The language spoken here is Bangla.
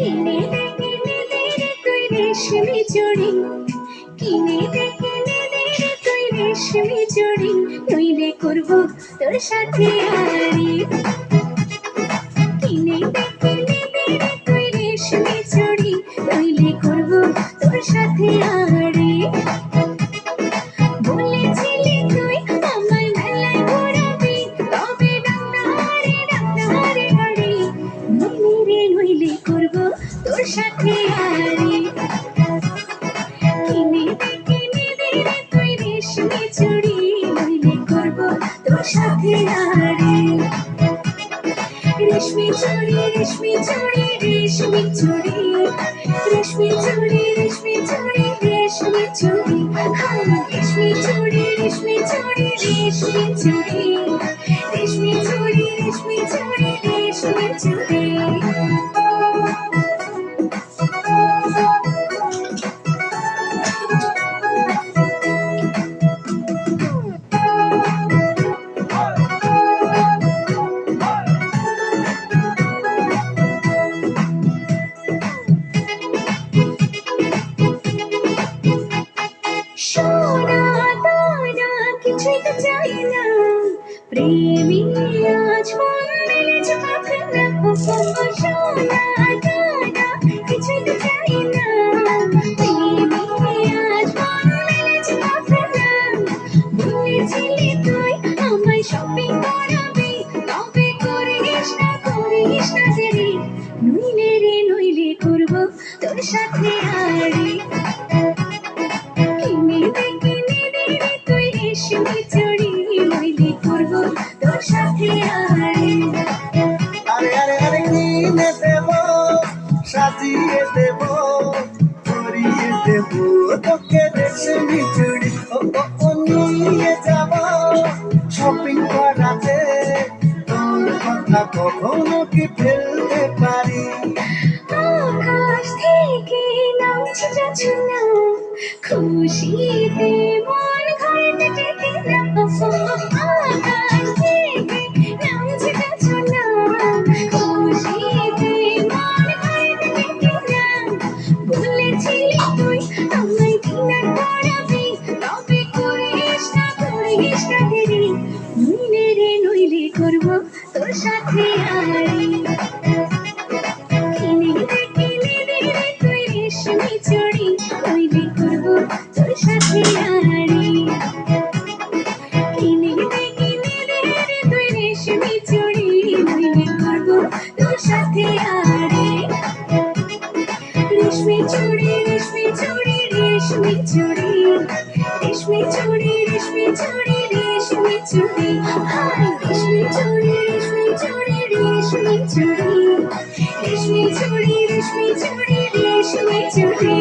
কিনে দে রে তুই রেশমি চুড়ি, কিনে দে রে তুই রেশমি চুড়ি, নইলে করবো তোর সাথে আড়ি। কিনে দে রে তুই রেশমি চুড়ি, নইলে করবো তোর সাথে আড়ি। বলেছিলি তুই আমায় মেলায় ঘোরাবি, তবে ডাক্তারে গাড়ি, নইলে করবো তোর সাথে আড়ি। কিনে দে রে তুই রেশমি চুড়ি, নইলে করবো তোর সাথে আড়ি। রেশমি চুড়ি রেশমি চুড়ি রেশমি চুড়ি, রেশমি চুড়ি রেশমি চুড়ি রেশমি চুড়ি, রেশমি চুড়ি রেশমি চুড়ি রেশমি চুড়ি, রেশমি চুড়ি রেশমি চুড়ি রেশমি চুড়ি। সোনা দানা কিছুই তো চাই না, প্রেমী আজ মন মেলেছে পাখনা। সোনা দানা কিছুই তো চাই না, প্রেমী আজ মন মেলেছে পাখনা। বলেছিলি তুই আমায় শপিং করাবি, তবে করিস না দেরি, নইলে করবো তোর সাথে আড়ি। কিনে দে রে তুই রেশমি চুড়ি, নইলে করবো তোর সাথে আড়ি। আরে আরে আরে কিনে দেব, সাজিয়ে দেব, পরিয়ে দেব তোকে রেশমি চুড়ি। ও নিয়ে যাব শপিং করাতে, তোর কথা কখনো কি ফেলতে পারি? আকাশ থেকে নামছে জোছনা, খুশিতে মন ঘরে টেকে না। আকাশ থেকে নামছে জোছনা, খুশিতে মন ঘরে টেকে না। বলেছিলি তুই আমায় ডিনার করাবি, তবে করিস না দেরি, নইলে করবো তোর সাথে আড়ি। কিনে দে রে তুই রেশমি চুড়ি, নইলে করবো তোর সাথে আড়ি। কিনে দে রে তুই রেশমি চুড়ি, নইলে করবো তোর সাথে আড়ি। রেশমি চুড়ি রেশমি চুড়ি রেশমি চুড়ি, রেশমি চুড়ি রেশমি চুড়ি রেশমি চুড়ি, রেশমি চুড়ি রেশমি চুড়ি রেশমি চুড়ি, রেশমি চুড়ি রেশমি চুড়ি রেশমি চুড়ি।